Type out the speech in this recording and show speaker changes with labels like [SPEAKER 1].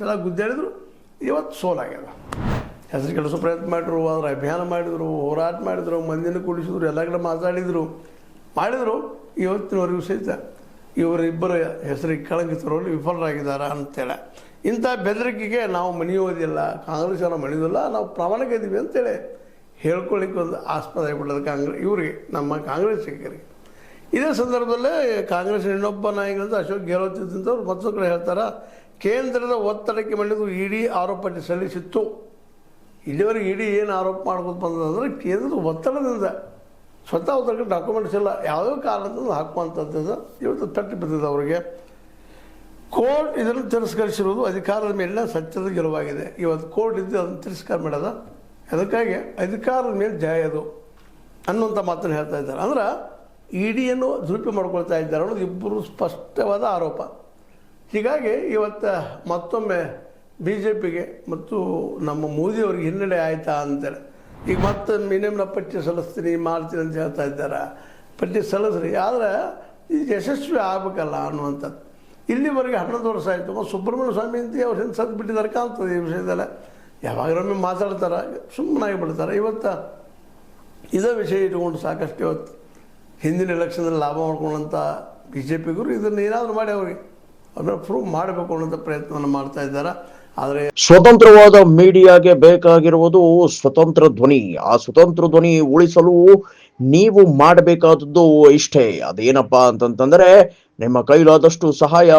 [SPEAKER 1] ಸಲ ಗುದ್ದಾಡಿದ್ರು, ಇವತ್ತು ಸೋಲಾಗ್ಯದ. ಹೆಸರು ಕೆಲಸ ಪ್ರಯತ್ನ ಮಾಡಿದ್ರು, ಅದರ ಅಭಿಯಾನ ಮಾಡಿದರು, ಹೋರಾಟ ಮಾಡಿದರು, ಮಂದಿನ ಕೂಡಿಸಿದ್ರು, ಎಲ್ಲ ಕಡೆ ಮಾತಾಡಿದರು, ಇವತ್ತಿನವರೆಗೂ ಸಹಿತ ಇವರಿಬ್ಬರ ಹೆಸರಿಗೆ ಕಳಂಕಿತರಲ್ಲಿ ವಿಫಲರಾಗಿದ್ದಾರೆ ಅಂತೇಳಿ. ಇಂಥ ಬೆದರಿಕೆಗೆ ನಾವು ಮಣಿಯೋದಿಲ್ಲ, ಕಾಂಗ್ರೆಸ್ಸನ್ನು ಮಣಿಯೋದಿಲ್ಲ, ನಾವು ಪ್ರಾಮಾಣಿಕ ಇದ್ದೀವಿ ಅಂತೇಳಿ ಹೇಳ್ಕೊಳ್ಳಿಕ್ಕೆ ಒಂದು ಆಸ್ಪದ ಆಗಿಬಿಟ್ಟದ ಇವರಿಗೆ, ನಮ್ಮ ಕಾಂಗ್ರೆಸ್ಸಿಗರಿಗೆ. ಇದೇ ಸಂದರ್ಭದಲ್ಲೇ ಕಾಂಗ್ರೆಸ್ ಇನ್ನೊಬ್ಬ ನಾಯಕರಂತ ಅಶೋಕ್ ಗೆಹ್ಲೋಟ್ ಇದ್ದಂಥವ್ರು ಮತ್ತೊಂದು ಕಡೆ ಹೇಳ್ತಾರೆ, ಕೇಂದ್ರದ ಒತ್ತಡಕ್ಕೆ ಮಣಿದು ಇಡಿ ಆರೋಪ ಪಟ್ಟಿ ಸಲ್ಲಿಸಿತ್ತು. ಇಲ್ಲಿವರೆಗೆ ಇಡಿ ಏನು ಆರೋಪ ಮಾಡ್ಕೊಂಡು ಬಂದಂದ್ರೆ ಕೇಂದ್ರದ ಒತ್ತಡದಿಂದ ಸ್ವತಃ ಒತ್ತಡಕ್ಕೆ ಡಾಕ್ಯುಮೆಂಟ್ಸ್ ಎಲ್ಲ ಯಾವುದೋ ಕಾರಣದಿಂದ ಹಾಕುವಂಥದ್ದು ಇವತ್ತು ತಟ್ಟು ಬಿದ್ದಿದೆ ಅವರಿಗೆ. ಕೋರ್ಟ್ ಇದನ್ನು ತಿರಸ್ಕರಿಸಿರುವುದು ಅಧಿಕಾರದ ಮೇಲಿನ ಸತ್ಯದ ಗೆಲುವಾಗಿದೆ. ಇವತ್ತು ಕೋರ್ಟ್ ಇದ್ದು ಅದನ್ನು ತಿರಸ್ಕಾರ ಮಾಡೋದ, ಅದಕ್ಕಾಗಿ ಅಧಿಕಾರದ ಮೇಲೆ ಜಯ ಅದು ಅನ್ನುವಂಥ ಮಾತನ್ನು ಹೇಳ್ತಾ ಇದ್ದಾರೆ. ಅಂದ್ರೆ ಇಡಿಯನ್ನು ದುರುಪಯೋಗ ಮಾಡ್ಕೊಳ್ತಾ ಇದ್ದಾರೆ ಅನ್ನೋದು ಇಬ್ಬರು ಸ್ಪಷ್ಟವಾದ ಆರೋಪ. ಹೀಗಾಗಿ ಇವತ್ತು ಮತ್ತೊಮ್ಮೆ ಬಿ ಜೆ ಪಿಗೆ ಮತ್ತು ನಮ್ಮ ಮೋದಿಯವ್ರಿಗೆ ಹಿನ್ನಡೆ ಆಯಿತಾ ಅಂತೇಳಿ ಈಗ ಮತ್ತೆ ಮಿನಿಮಮ್ ಪಟ್ಟಿ ಸಲ್ಲಿಸ್ತೀನಿ ಮಾಡ್ತೀನಿ ಅಂತ ಹೇಳ್ತಾ ಇದ್ದಾರೆ. ಪಟ್ಟಿ ಸಲ್ಲಿಸ್ರಿ, ಆದರೆ ಇದು ಯಶಸ್ವಿ ಆಗಬೇಕಲ್ಲ ಅನ್ನುವಂಥದ್ದು. ಇಲ್ಲಿವರೆಗೆ 11 ವರ್ಷ ಆಯಿತು. ಸುಬ್ರಹ್ಮಣ್ಯ ಸ್ವಾಮಿ ಅಂತ ಅವ್ರು ಹಿಂದೆ ಸತ್ತು ಬಿಟ್ಟಿದ್ದಾರೆ ಕಾಣ್ತದೆ. ಈ ವಿಷಯದಲ್ಲ ಯಾವಾಗಲೊಮ್ಮೆ ಮಾತಾಡ್ತಾರೆ, ಸುಮ್ಮನಾಗಿ ಬಿಡ್ತಾರೆ. ಇವತ್ತು ಇದೇ ವಿಷಯ ಇಟ್ಕೊಂಡು ಸಾಕಷ್ಟು ಇವತ್ತು ಹಿಂದಿನ ಎಲೆಕ್ಷನ್ನಲ್ಲಿ ಲಾಭ ಮಾಡ್ಕೊಂಡಂಥ ಬಿ ಜೆ ಪಿಗರು ಇದನ್ನು ಏನಾದರೂ ಮಾಡಿ ಅವ್ರಿಗೆ ಅದನ್ನು ಪ್ರೂವ್ ಮಾಡಬೇಕು ಅನ್ನೋಂಥ ಪ್ರಯತ್ನವನ್ನು ಮಾಡ್ತಾ ಇದ್ದಾರೆ. ಆದರೆ
[SPEAKER 2] ಸ್ವತಂತ್ರವಾದ ಮೀಡಿಯಾಗೆ ಬೇಕಾಗಿರುವುದು ಸ್ವತಂತ್ರ ಧ್ವನಿ. ಆ ಸ್ವತಂತ್ರ ಧ್ವನಿ ಉಳಿಸಲು ನೀವು ಮಾಡಬೇಕಾದದ್ದು ಇಷ್ಟೇ. ಅದೇನಪ್ಪಾ ಅಂತಂತಂದ್ರೆ ನಿಮ್ಮ ಕೈಲಾದಷ್ಟು ಸಹಾಯ